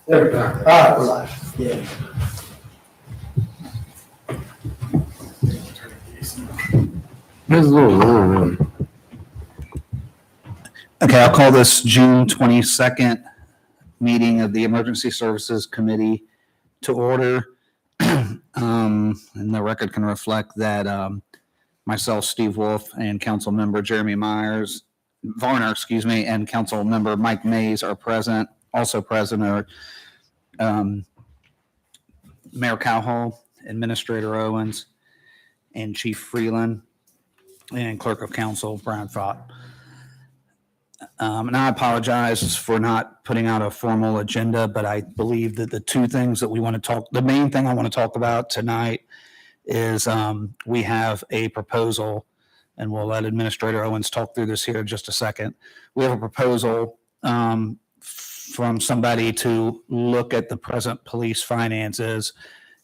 Every time. All right, we're live. Yeah. Okay, I'll call this June 22nd meeting of the Emergency Services Committee to order. And the record can reflect that myself, Steve Wolf, and Council Member Jeremy Varner, and Council Member Mike Mays are present. Also present are Mayor Cowhall, Administrator Owens, and Chief Freeland, and Clerk of Council Brian Fott. And I apologize for not putting out a formal agenda, but I believe that the two things that we want to the main thing I want to talk about tonight is we have a proposal, and we'll let Administrator Owens talk through this here in just a second. We have a proposal from somebody to look at the present police finances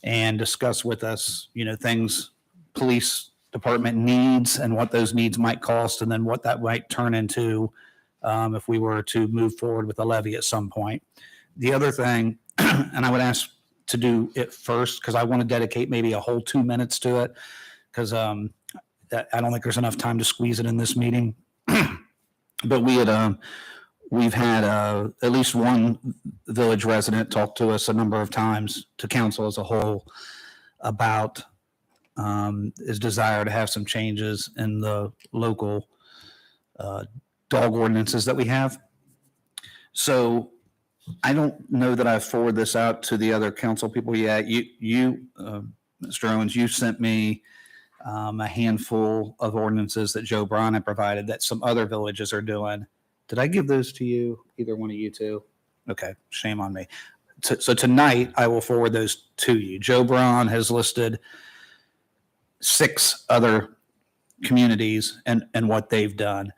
and discuss with us, things police department needs and what those needs might cost, and then what that might turn into if we were to move forward with a levy at some point. The other thing, and I would ask to do it first because I want to dedicate maybe a whole 2 minutes to it because I don't think there's enough time to squeeze it in this meeting. But we've had at least one village resident talk to us a number of times, to council as a whole, about his desire to have some changes in the local dog ordinances that we have. So I don't know that I've forwarded this out to the other council people yet. You, Mr. Owens, you sent me a handful of ordinances that Joe Braun had provided that some other villages are doing. Did I give those to you, either one of you two? Okay, shame on me. So tonight I will forward those to you. Joe Braun has listed 6 other communities and what they've done.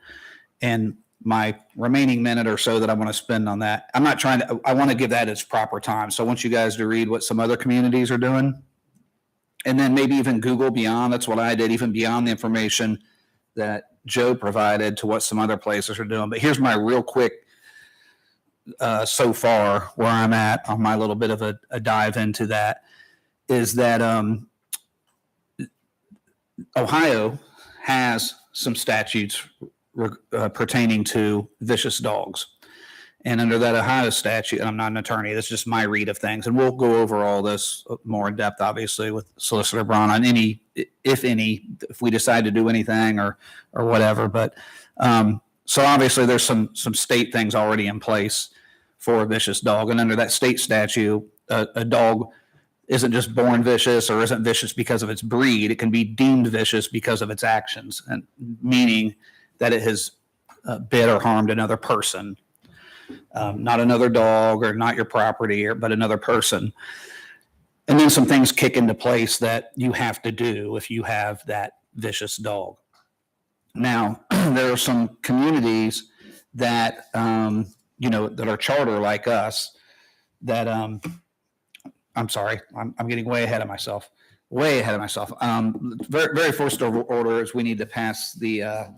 And my remaining minute or so that I want to spend on that, I want to give that its proper time. So I want you guys to read what some other communities are doing. And then maybe even Google beyond, that's what I did, even beyond the information that Joe provided to what some other places are doing. But here's my real quick, so far, where I'm at on my little bit of a dive into that, is that Ohio has some statutes pertaining to vicious dogs. And under that Ohio statute, and I'm not an attorney, that's just my read of things, and we'll go over all this more in depth, obviously, with Solicitor Braun on if we decide to do anything or whatever. But so obviously there's some state things already in place for a vicious dog. And under that state statute, a dog isn't just born vicious or isn't vicious because of its breed. It can be deemed vicious because of its actions, and meaning that it has bit or harmed another person, not another dog or not your property, but another person. And then some things kick into place that you have to do if you have that vicious dog. Now, there are some communities that, that are charter like us that, I'm sorry, I'm getting way ahead of myself. Very, very first order is we need to pass the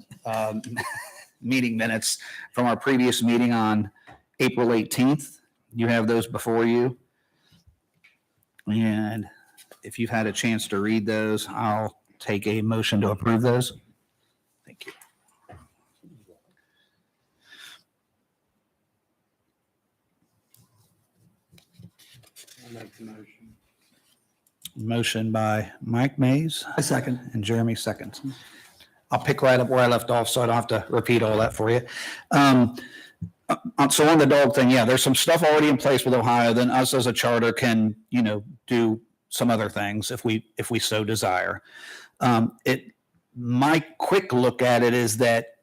meeting minutes from our previous meeting on April 18th. You have those before you. And if you've had a chance to read those, I'll take a motion to approve those. Thank you. I'll make the motion. Motion by Mike Mays I second. and Jeremy seconds. I'll pick right up where I left off so I don't have to repeat all that for you. So on the dog thing, yeah, there's some stuff already in place with Ohio. Then us as a charter can, do some other things if we so desire. My quick look at it is that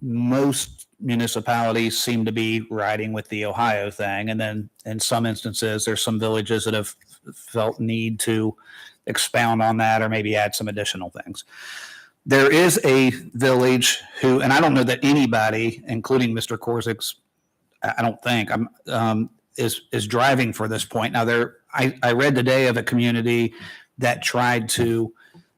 most municipalities seem to be riding with the Ohio thing. And then in some instances, there's some villages that have felt need to expound on that or maybe add some additional things. There is a village who, and I don't know that anybody, including Mr. Korzik's, I don't think, is driving for this point. Now, I read today of a community that tried to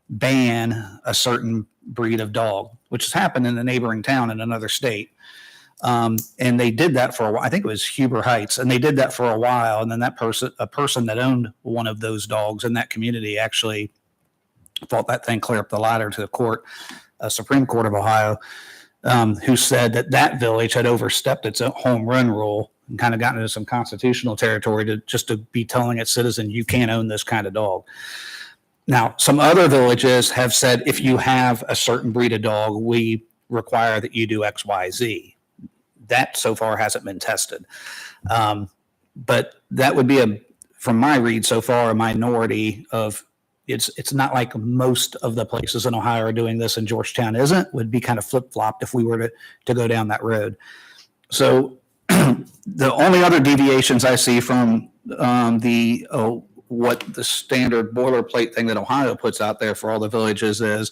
ban a certain breed of dog, which has happened in a neighboring town in another state. And they did that for a while. I think it was Huber Heights, and they did that for a while. And then a person that owned one of those dogs in that community actually fought that thing clear up the ladder to the court, Supreme Court of Ohio, who said that village had overstepped its own home run rule and kind of gotten into some constitutional territory to be telling its citizen, you can't own this kind of dog. Now, some other villages have said, if you have a certain breed of dog, we require that you do X, Y, Z. That so far hasn't been tested. But that would be from my read so far, a minority of it's not like most of the places in Ohio are doing this and Georgetown isn't, would be kind of flip-flopped if we were to go down that road. So the only other deviations I see from what the standard boilerplate thing that Ohio puts out there for all the villages is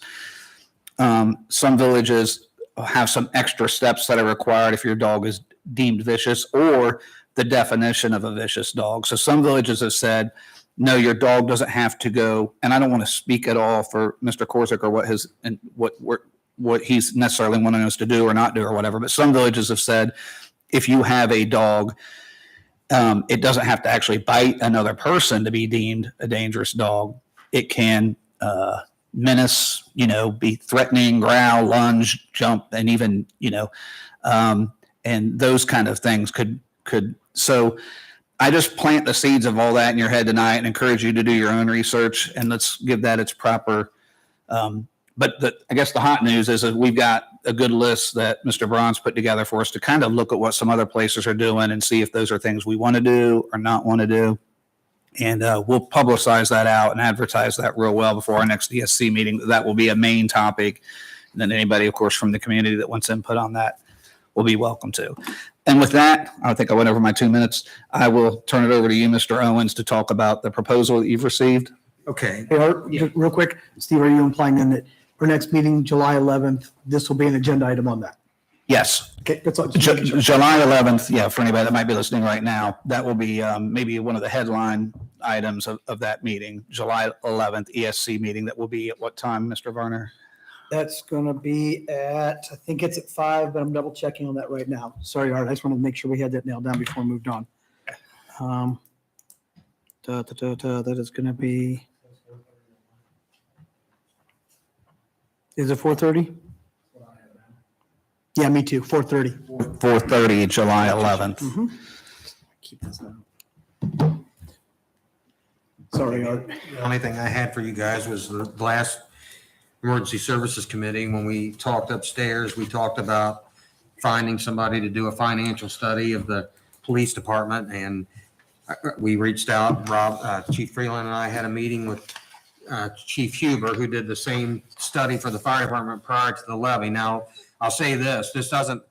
some villages have some extra steps that are required if your dog is deemed vicious, or the definition of a vicious dog. So some villages have said, no, your dog doesn't have to go. And I don't want to speak at all for Mr. Korsick or what he's necessarily wanting us to do or not do or whatever. But some villages have said, if you have a dog, it doesn't have to actually bite another person to be deemed a dangerous dog. It can menace, be threatening, growl, lunge, jump, and even, and those kind of things could. So I just plant the seeds of all that in your head tonight and encourage you to do your own research, and let's give that its proper. But I guess the hot news is that we've got a good list that Mr. Braun's put together for us to kind of look at what some other places are doing and see if those are things we want to do or not want to do. And we'll publicize that out and advertise that real well before our next ESC meeting. That will be a main topic. And then anybody, of course, from the community that wants input on that will be welcome to. And with that, I think I went over my 2 minutes. I will turn it over to you, Mr. Owens, to talk about the proposal that you've received. Okay. Hey, Art, just real quick, Steve, are you implying then that our next meeting, July 11th, this will be an agenda item on that? Yes. Okay, that's all. July 11th, yeah, for anybody that might be listening right now, that will be maybe one of the headline items of that meeting, July 11th ESC meeting. That will be at what time, Mr. Varner? That's going to be I think it's at 5, but I'm double checking on that right now. Sorry, Art, I just wanted to make sure we had that nailed down before we moved on. That is going to be, is it 4:30? Yeah, me too, 4:30. 4:30, July 11th. Keep this down. Sorry, Art. The only thing I had for you guys was the last Emergency Services Committee, when we talked upstairs, we talked about finding somebody to do a financial study of the police department. And we reached out, Chief Freeland and I had a meeting with Chief Huber, who did the same study for the fire department prior to the levy. Now, I'll say this doesn't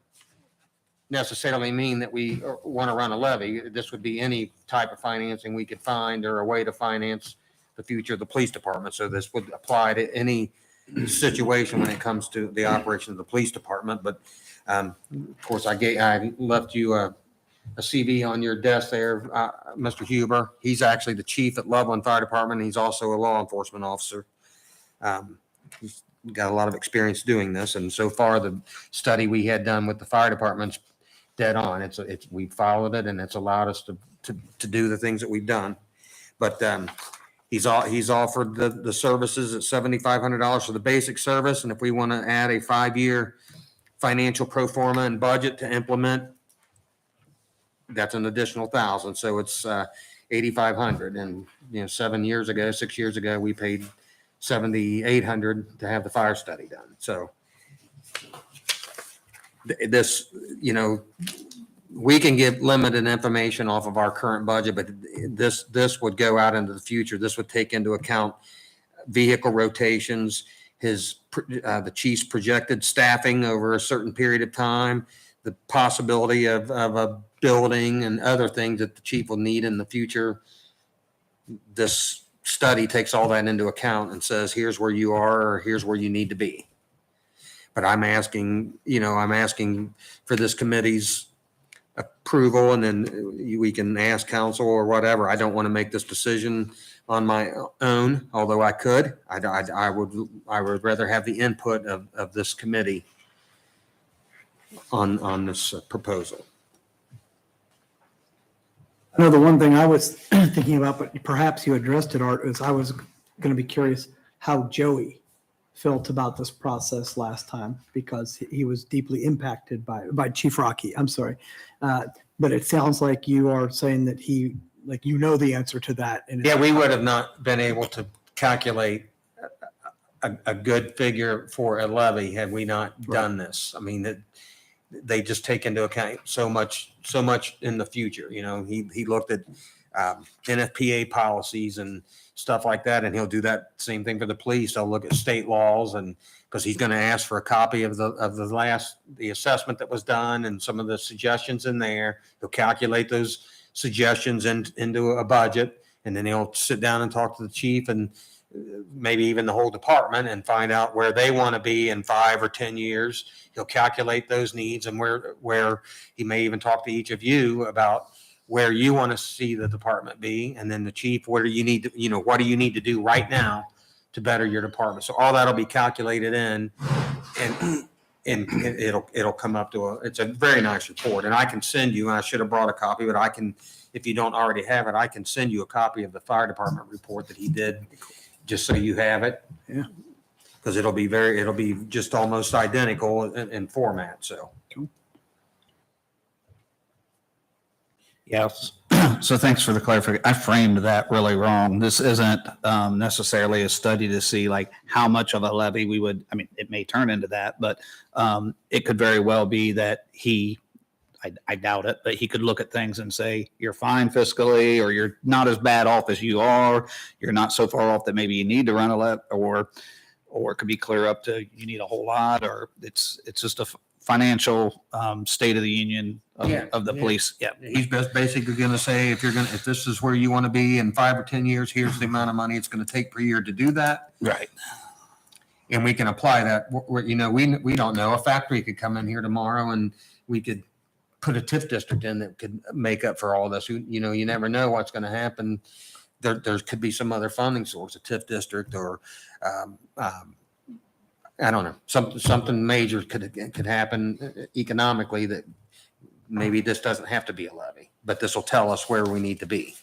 necessarily mean that we want to run a levy. This would be any type of financing we could find, or a way to finance the future of the police department. So this would apply to any situation when it comes to the operation of the police department. But of course, I left you a CV on your desk there, Mr. Huber. He's actually the chief at Loveland Fire Department. He's also a law enforcement officer. He's got a lot of experience doing this, and so far the study we had done with the fire department's dead on. We followed it, and it's allowed us to do the things that we've done. But he's offered the services at $7,500 for the basic service, and if we want to add a 5-year financial pro forma and budget to implement, that's an additional $1,000. So it's $8,500. And 6 years ago, we paid $7,800 to have the fire study done. So this, we can give limited information off of our current budget, but this would go out into the future. This would take into account vehicle rotations, the chief's projected staffing over a certain period of time, the possibility of a building and other things that the chief will need in the future. This study takes all that into account and says, here's where you are, or here's where you need to be. But I'm asking for this committee's approval, and then we can ask council or whatever. I don't want to make this decision on my own, although I could. I would rather have the input of this committee. on this proposal. I know the one thing I was thinking about, but perhaps you addressed it, Art, is I was going to be curious how Joey felt about this process last time, because he was deeply impacted by Chief Rocky. I'm sorry. But it sounds like you are saying that the answer to that. And Yeah, we would have not been able to calculate a good figure for a levy had we not done this. I mean, they just take into account so much in the future. You know, he looked at NFPA policies and stuff like that, and he'll do that same thing for the police. They'll look at state laws, and because he's going to ask for a copy of the assessment that was done and some of the suggestions in there. He'll calculate those suggestions into a budget, and then he'll sit down and talk to the chief and maybe even the whole department and find out where they want to be in 5 or 10 years. He'll calculate those needs, and where he may even talk to each of you about where you want to see the department be. And then the chief, what do you need to do right now to better your department? So all that'll be calculated in, and it'll come up to it's a very nice report. And I can send you, and I should have brought a copy, but I can, if you don't already have it, I can send you a copy of the fire department report that he did, just so you have it. Yeah. Because it'll be just almost identical in format, so. Yes. So thanks for the clarification. I framed that really wrong. This isn't necessarily a study to see like how much of a levy we would, I mean, it may turn into that, but it could very well be that I doubt it, but he could look at things and say, you're fine fiscally, or you're not as bad off as you are. You're not so far off that maybe you need to run a levy, or it could be clear up to you need a whole lot, or it's just a financial state of the union of the police. Yeah. He's basically going to say, if this is where you want to be in 5 or 10 years, here's the amount of money it's going to take per year to do that. Right. And we can apply that. We don't know. A factory could come in here tomorrow and we could put a TIF district in that could make up for all this. You never know what's going to happen. There could be some other funding source, a TIF district, or I don't know, something major could happen economically that maybe this doesn't have to be a levy, but this will tell us where we need to be.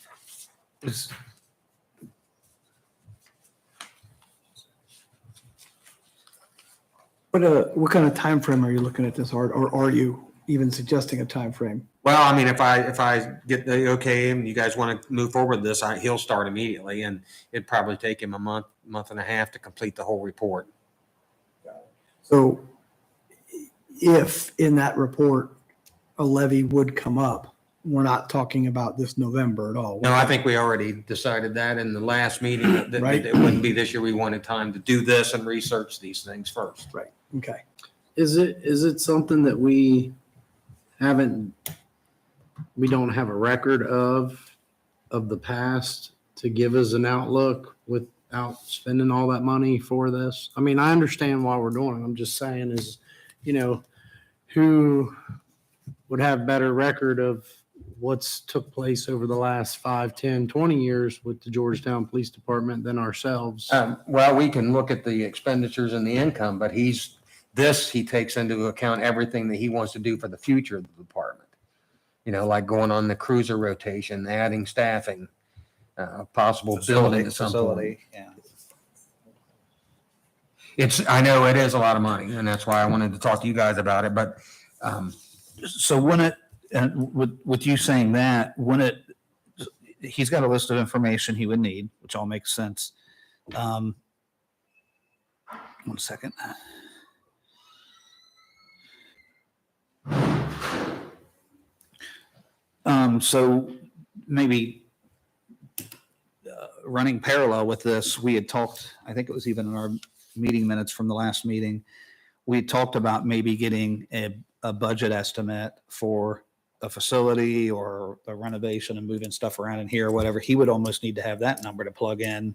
What kind of time frame are you looking at this, Art, or are you even suggesting a time frame? Well, I mean, if I get the okay and you guys want to move forward with this, he'll start immediately, and it'd probably take him a month and a half to complete the whole report. So if in that report a levy would come up, we're not talking about this November at all. No, I think we already decided that in the last meeting, that Right. it wouldn't be this year. We wanted time to do this and research these things first. Right, okay. Is it something that we don't have a record of the past to give us an outlook without spending all that money for this? I mean, I understand why we're doing it. I'm just saying is, who would have better record of what's took place over the last 5, 10, 20 years with the Georgetown Police Department than ourselves? Well, we can look at the expenditures and the income, but he takes into account everything that he wants to do for the future of the department. Like going on the cruiser rotation, adding staffing, possible building at some point. Yeah. I know it is a lot of money, and that's why I wanted to talk to you guys about it, but So with you saying that, he's got a list of information he would need, which all makes sense. 1 second. So maybe running parallel with this, we had talked, I think it was even in our meeting minutes from the last meeting, we had talked about maybe getting a budget estimate for a facility or a renovation and moving stuff around in here or whatever. He would almost need to have that number to plug in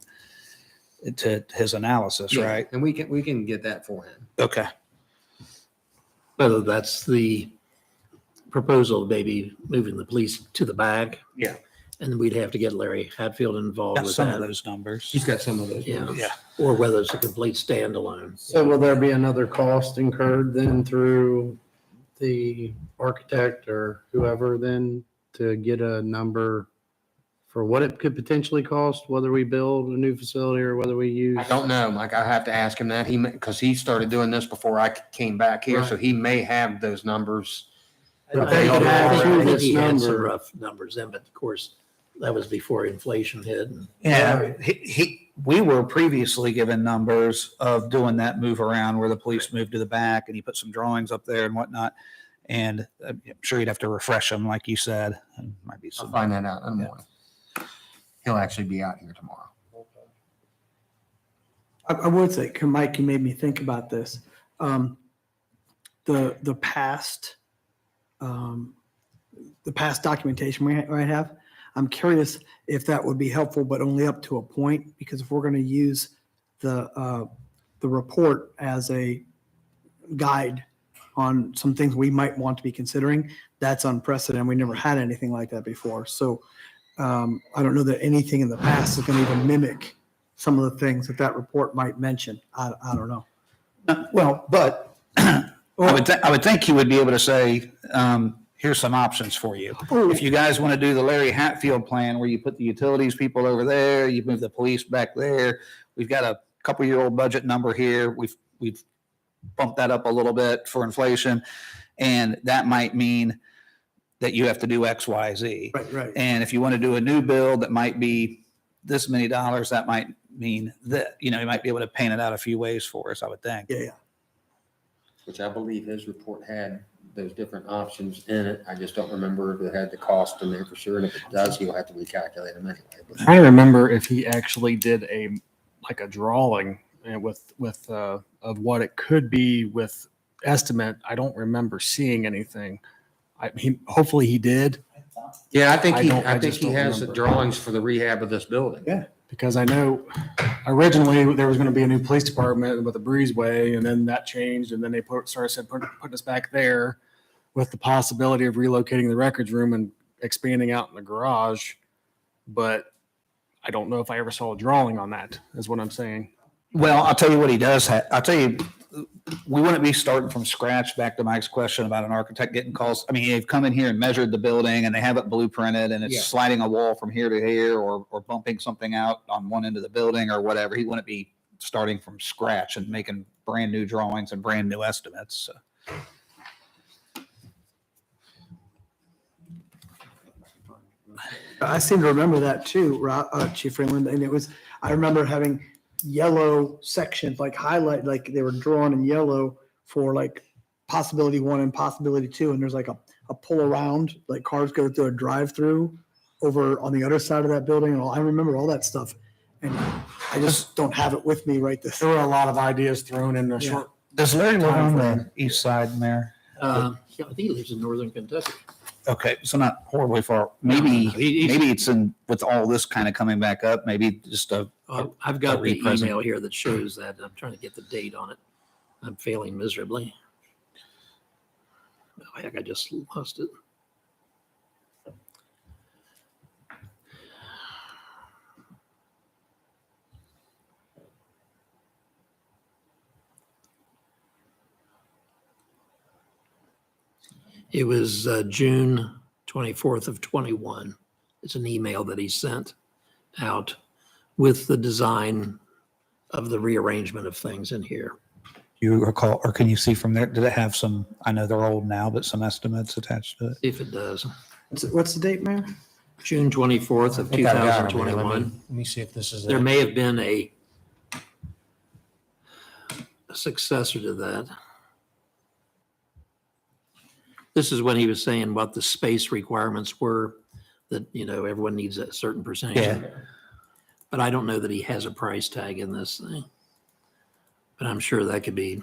to his analysis, yeah, right? and we can get that for him. Okay. Whether that's the proposal, maybe moving the police to the back. Yeah. And we'd have to get Larry Hatfield involved Got with some of that. those numbers. He's got some of those. Yeah. numbers. Yeah. Or whether it's a complete standalone. So will there be another cost incurred then through the architect or whoever then to get a number for what it could potentially cost, whether we build a new facility or whether we use? I don't know, Mike. I have to ask him that. Because he started doing this before I came back here, so Right. he may have those numbers. But I they think could add to I think this he had some number. rough numbers then, but of course, that was before inflation hit. And Yeah, we were previously given numbers of doing that move around where the police moved to the back and he put some drawings up there and whatnot. And I'm sure you'd have to refresh them, like you said. And might be I'll some. find that out in the Yeah. morning. He'll actually be out here tomorrow. I would say, Mike, you made me think about this. The past, the past documentation we might have, I'm curious if that would be helpful, but only up to a point, because if we're going to use the report as a guide on some things we might want to be considering, that's unprecedented. We never had anything like that before. So I don't know that anything in the past is going to even mimic some of the things that that report might mention. I don't know. Well, but I would think you would be able to say, here's some options for you. If you guys want to do the Larry Hatfield plan where you put the utilities people over there, you move the police back there. We've got a couple-year-old budget number here. We've bumped that up a little bit for inflation. And that might mean that you have to do X, Y, Z. Right. And if you want to do a new build that might be this many dollars, that might mean that, you might be able to paint it out a few ways for us, I would think. Yeah. Which I believe his report had those different options in it. I just don't remember if it had the cost in there for sure. And if it does, he'll have to recalculate them anyway. But trying to remember if he actually did a drawing with of what it could be with estimate. I don't remember seeing anything. Hopefully he did, yeah, I think I he, don't- I I think just he don't has the remember. drawings for the rehab of this building. Yeah. because I know originally there was going to be a new police department with a breezeway, and then that changed, and then they started putting us back there with the possibility of relocating the records room and expanding out in the garage. But I don't know if I ever saw a drawing on that, is what I'm saying. Well, I'll tell you what he does have. I'll tell you, we wouldn't be starting from scratch. Back to Mike's question about an architect getting calls. I mean, they've come in here and measured the building and they have it blueprinted and it's Yeah. sliding a wall from here to here or bumping something out on one end of the building or whatever. He wouldn't be starting from scratch and making brand new drawings and brand new estimates. So. I seem to remember that too, Chief Freeland. And I remember having yellow sections, like highlight, like they were drawn in yellow for like possibility 1 and possibility 2. And there's like a pull around, like cars go through a drive through over on the other side of that building. And I remember all that stuff. And I just don't have it with me right this. There were a lot of ideas thrown in a Yeah. short. Does Larry live on the Timeframe. east side, Mayor? yeah, I think he lives in northern Kentucky. Okay, so not horribly far. Maybe He's- maybe it's in with all this kind of coming back up. Maybe just a I've got the represent. email here that shows that. I'm trying to get the date on it. I'm failing miserably. Oh, heck, I just lost it. It was June 24th of 21. It's an email that he sent out with the design of the rearrangement of things in here. you recall, or can you see from there? Did it have some? I know they're old now, but some estimates attached to it. See if it does. What's the date, Mayor? June 24th of I think I've got 'em here. 2021. Let me see if this is There it. may have been a successor to that. This is when he was saying what the space requirements were, that, everyone needs a certain percentage. Yeah. But I don't know that he has a price tag in this thing. But I'm sure that could be,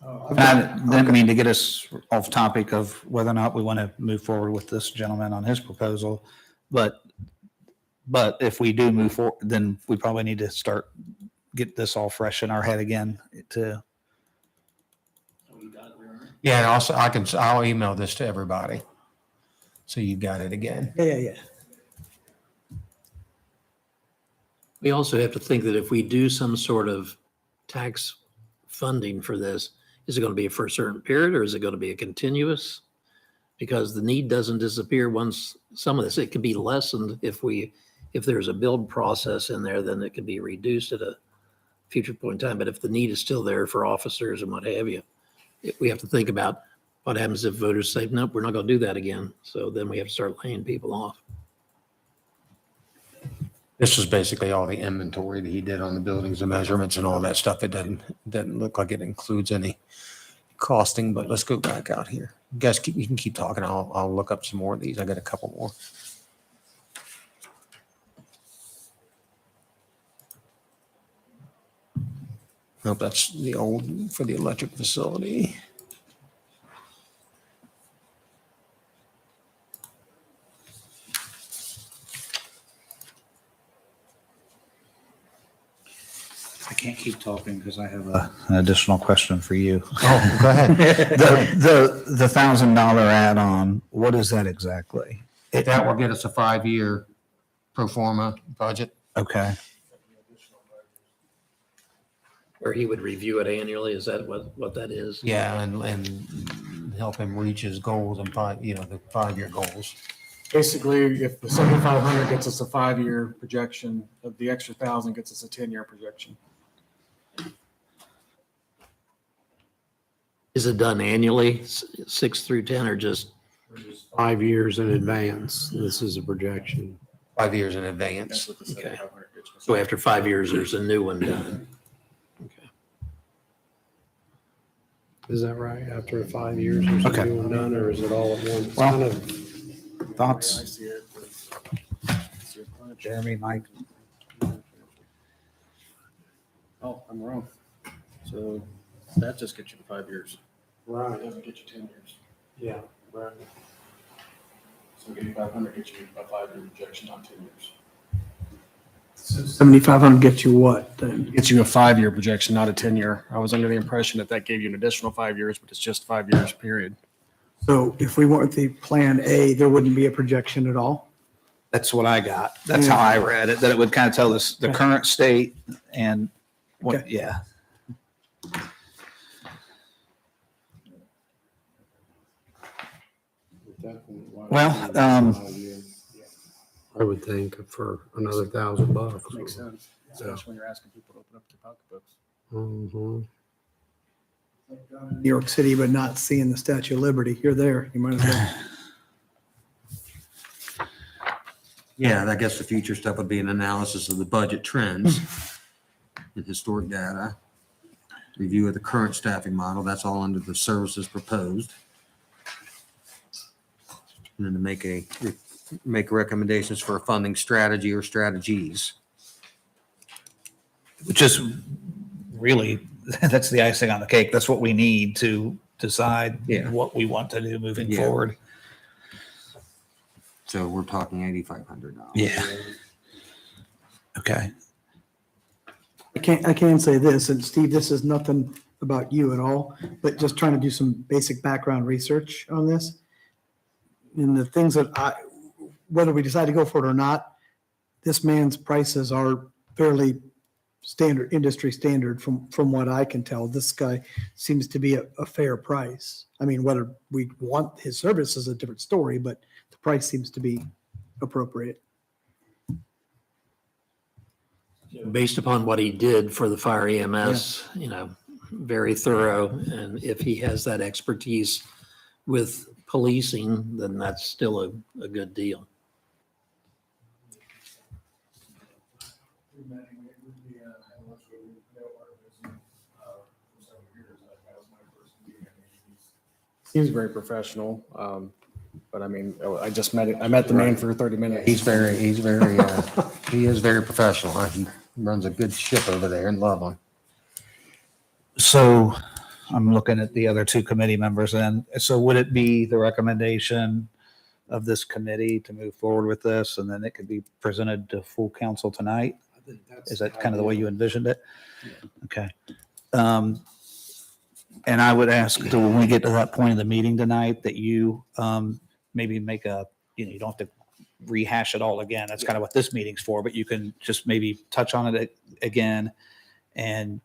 And I didn't mean to get us off topic of whether or not we want to move forward with this gentleman on his proposal, but if we do move forward, then we probably need to get this all fresh in our head again to. Yeah, and also I'll email this to everybody. So you got it again. Yeah. we also have to think that if we do some sort of tax funding for this, Is it going to be for a certain period or is it going to be a continuous? Because the need doesn't disappear once some of this, it could be lessened if there's a build process in there, then it could be reduced at a future point in time. But if the need is still there for officers and what have you, we have to think about what happens if voters say, nope, we're not going to do that again. So then we have to start laying people off. This was basically all the inventory that he did on the buildings and measurements and all that stuff. It doesn't look like it includes any costing, but let's go back out here. You guys, you can keep talking. I'll look up some more of these. I got a couple more. Nope, that's the old for the electric facility. I can't keep talking because I have an additional question for you. Oh, go ahead. The $1,000 add-on, what is that exactly? That will get us a 5-year pro forma budget. Okay. Or he would review it annually. Is that what that is? Yeah, and help him reach his goals and the 5-year goals. Basically, if the 7,500 gets us a 5-year projection, the extra 1,000 gets us a 10-year projection. Is it done annually, 6 through 10, or just, 5 years in advance. This is a projection. 5 years in advance. That's what the Okay. 7,500 gets us. so after 5 years, there's a new one done? Okay. Is that right? After 5 years or Okay. something done, or is it all at once? Well, Kind of- I Thoughts, see it. Jeremy, Mike? Oh, I'm wrong. So that just gets you 5 years. Right, It doesn't get you 10 years. yeah, right. So 8,500 gets you a 5-year projection, not 10 years. 7,500 gets you what then? Gets you a 5-year projection, not a 10-year. I was under the impression that gave you an additional 5 years, but it's just 5 years, period. So if we went with the plan A, there wouldn't be a projection at all? That's what I got. That's how I read it, that it would kind of tell us the current state and what, Okay. yeah. Well, I would think for another $1,000. Makes sense, especially when you're asking people to open up their pocketbooks. Mhm. New York City, but not seeing the Statue of Liberty. You're there. You might as well. Yeah, I guess the future stuff would be an analysis of the budget trends and historic data. Review of the current staffing model. That's all under the services proposed. And then to make recommendations for a funding strategy or strategies. Which is really, that's the icing on the cake. That's what we need to decide Yeah. what we want to do moving Yeah. forward. So we're talking $8,500. Yeah. Okay. I can say this, and Steve, this is nothing about you at all, but just trying to do some basic background research on this. And the things that whether we decide to go for it or not, this man's prices are fairly standard, industry standard from what I can tell. This guy seems to be a fair price. I mean, whether we want his service is a different story, but the price seems to be appropriate. Based upon what he did for the fire EMS, very thorough. And if he has that expertise with policing, then that's still a good deal. Seems very professional, but I mean, I met the man for 30 minutes. He is very professional. He runs a good ship over there and love him. So I'm looking at the other two committee members then. So would it be the recommendation of this committee to move forward with this and then it could be presented to full council tonight? Is that kind of the way you envisioned it? Okay. And I would ask that when we get to that point of the meeting tonight, that you maybe make you don't have to rehash it all again. That's kind of what this meeting's for, but you can just maybe touch on it again and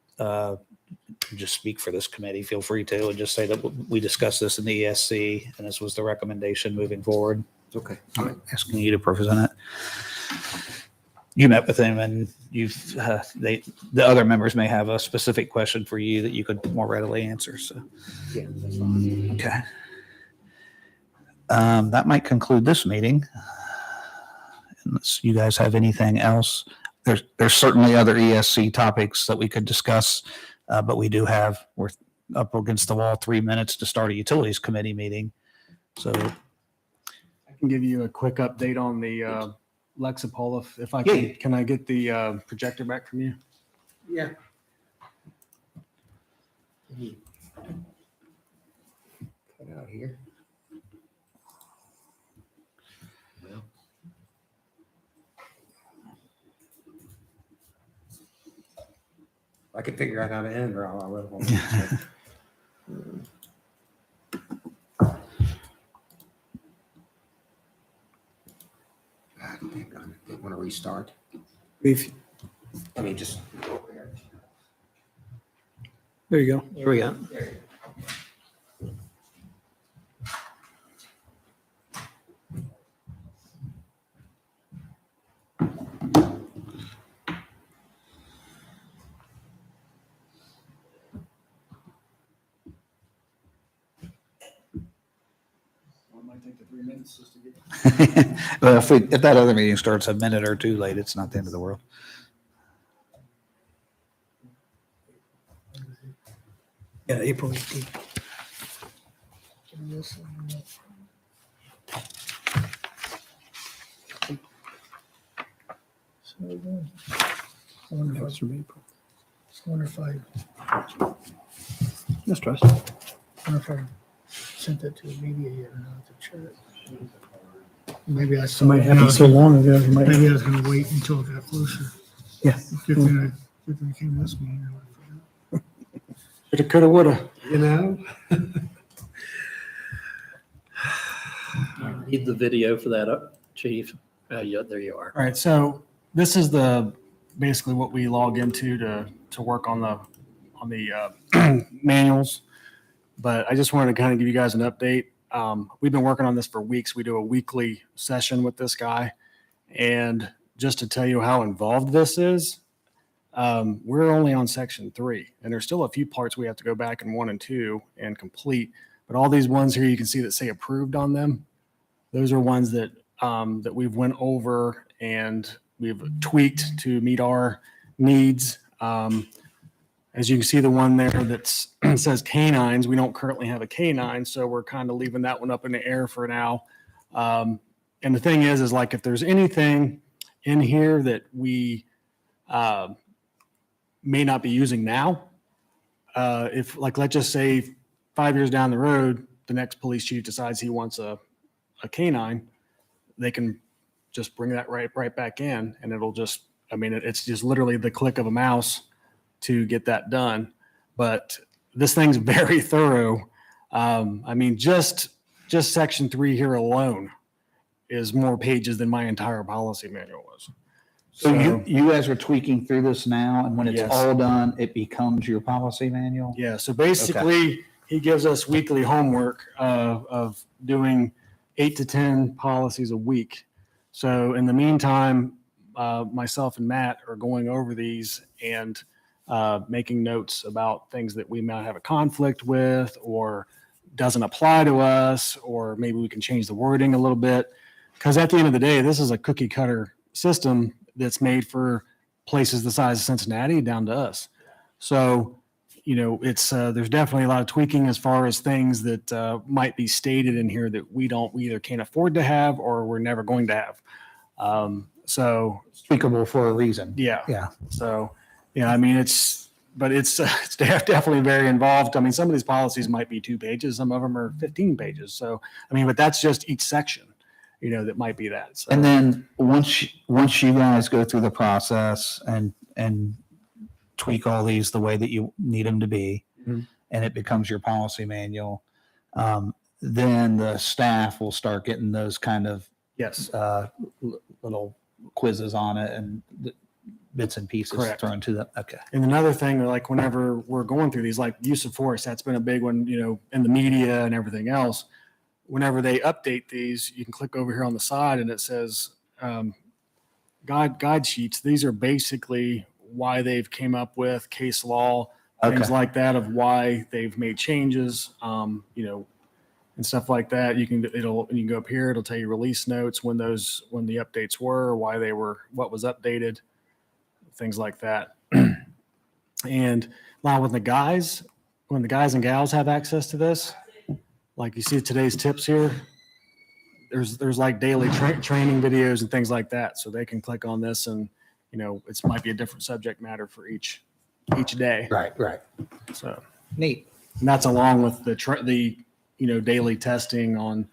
just speak for this committee, feel free to, and just say that we discussed this in the ESC and this was the recommendation moving forward. Okay. I'm asking you to present it. You met with him and the other members may have a specific question for you that you could more readily answer. So, Yeah, that's fine. okay. That might conclude this meeting. Unless you guys have anything else. There's certainly other ESC topics that we could discuss, but we're up against the wall, 3 minutes to start a utilities committee meeting. So I can give you a quick update on the Lexipol if I Yeah. can. Can I get the projector back from you? Yeah. Cut out here. I could figure out how to end or I would. Hang on, I want to restart. We've, I mean, just go over here. there you go. Here we go. Might take the 3 minutes just to get. well, if that other meeting starts a minute or two late, it's not the end of the world. Yeah, April 18th. I wonder if I, Yes, Trust. wonder if I sent that to the media yet or not to check. Maybe I saw. Somebody happened so long ago. You might, Maybe I was gonna wait until it got closer. yeah. Good thing I came this meeting. I forgot. Shoulda, coulda, woulda. You know? Need the video for that up, Chief. Yeah, there you are. All right, so this is basically what we log into to work on the manuals. But I just wanted to kind of give you guys an update. We've been working on this for weeks. We do a weekly session with this guy. And just to tell you how involved this is, we're only on section 3, and there's still a few parts we have to go back in 1 and 2 and complete. But all these ones here you can see that say approved on them. Those are ones that that we've went over and we've tweaked to meet our needs. As you can see, the one there that says canines, we don't currently have a canine, so we're kind of leaving that one up in the air for now. And the thing is like if there's anything in here that we may not be using now, if like let's just say 5 years down the road, the next police chief decides he wants a canine, they can just bring that right back in, and it'll just, I mean, it's just literally the click of a mouse to get that done. But this thing's very thorough. I mean, just section 3 here alone is more pages than my entire policy manual was. So you guys are tweaking through this now, and when it's Yes. all done, it becomes your policy manual? Yeah, so basically, he gives us weekly homework of doing 8 to 10 policies a week. So in the meantime, myself and Matt are going over these and making notes about things that we might have a conflict with or doesn't apply to us, or maybe we can change the wording a little bit. Because at the end of the day, this is a cookie cutter system that's made for places the size of Cincinnati down to us. So, you know, it's there's definitely a lot of tweaking as far as things that might be stated in here that we either can't afford to have or we're never going to have. So It's tweakable for a reason. yeah. Yeah. So, yeah, I mean, it's definitely very involved. I mean, some of these policies might be 2 pages, some of them are 15 pages. So, I mean, but that's just each section, you know, that might be that. So, And then once you guys go through the process and tweak all these the way that you need them to be, Mhm. and it becomes your policy manual, then the staff will start getting those kind of yes, little quizzes on it, and bits and pieces Correct. thrown to them. Okay. And another thing, like whenever we're going through these, like use of force, that's been a big one, in the media and everything else. Whenever they update these, you can click over here on the side and it says guide sheets. These are basically why they've came up with case law, things Okay. like that, of why they've made changes, and stuff like that. You can go up here. It'll tell you release notes, when the updates were, why they were, what was updated, things like that. And now when the guys and gals have access to this, like you see today's tips here, there's like daily training videos and things like that. So they can click on this and, it might be a different subject matter for each day. Right. So, Neat. and that's along with the daily testing on,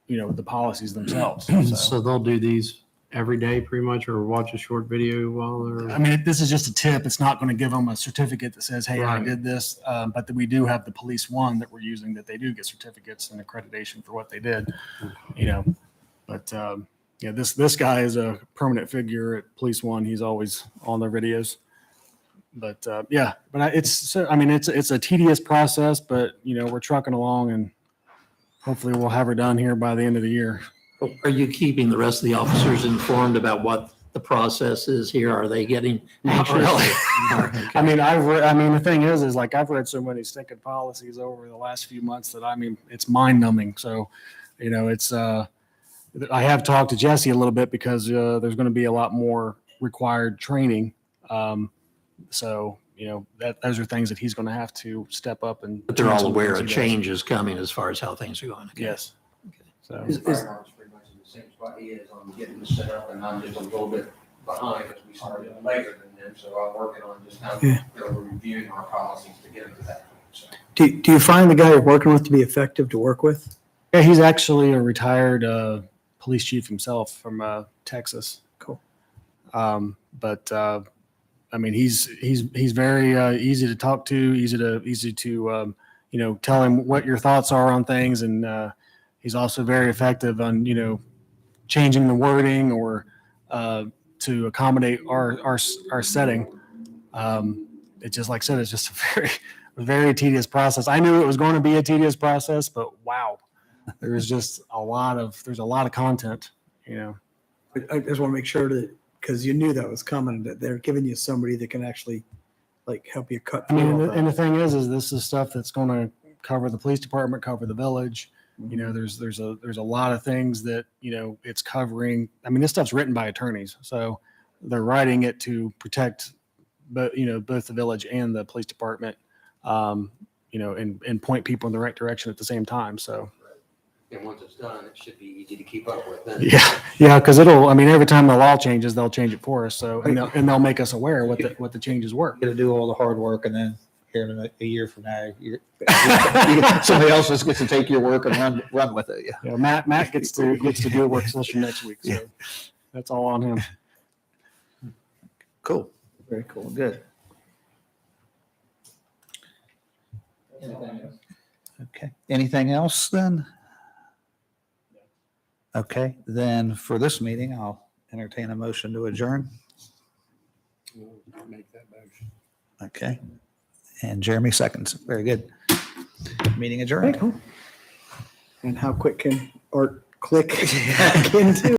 the policies themselves. So they'll do these every day pretty much, or watch a short video while I they're. mean, this is just a tip. It's not going to give them a certificate that says, hey, I Right. did this. But we do have the police one that we're using, that they do get certificates and accreditation for what they did, But this guy is a permanent figure at Police One. He's always on their videos. But it's a tedious process, but we're trucking along, and hopefully we'll have her done here by the end of the year. Are you keeping the rest of the officers informed about what the process is here? Are they getting Not anxious? really. Okay. The thing is like I've read so many stinking policies over the last few months that it's mind numbing. So, it's I have talked to Jesse a little bit because there's going to be a lot more required training. So, those are things that he's going to have to step up and. But they're all aware of He does. changes coming as far as how things are going. Okay. Yes. So. The fire department's pretty much in the same spot he is on getting this set up, and I'm just a little bit behind because we started later than them, so I'm working on just kind Yeah. of reviewing our policies to get them to that point, so. Do you find the guy you're working with to be effective to work with? Yeah, he's actually a retired police chief himself from Texas. Cool. He's very easy to talk to, easy to tell him what your thoughts are on things, and he's also very effective on changing the wording or to accommodate our setting. It just, like I said, it's just a very tedious process. I knew it was going to be a tedious process, but wow, there's a lot of content, I just want to make sure that, because you knew that was coming, that they're giving you somebody that can actually help you cut I mean, through all and the that. thing is this is stuff that's going to cover the police department, cover the village. There's a lot of things that, it's covering. I mean, this stuff's written by attorneys, so they're writing it to protect, both the village and the police department, and point people in the right direction at the same time. So. And once it's done, it should be easy to keep up with then. Yeah, because every time the law changes, they'll change it for us. So, and they'll make us aware what the changes were. Going to do all the hard work, and then here in a year from now, somebody else just gets to take your work and run with it. Yeah. Yeah, Matt gets to do a work session next week. So that's all on him. Cool. Very cool. Good. Okay. Anything else then? Okay, then for this meeting, I'll entertain a motion to adjourn. Make that motion. Okay. And Jeremy seconds. Very good. Meeting adjourned. And how quick can Art click back into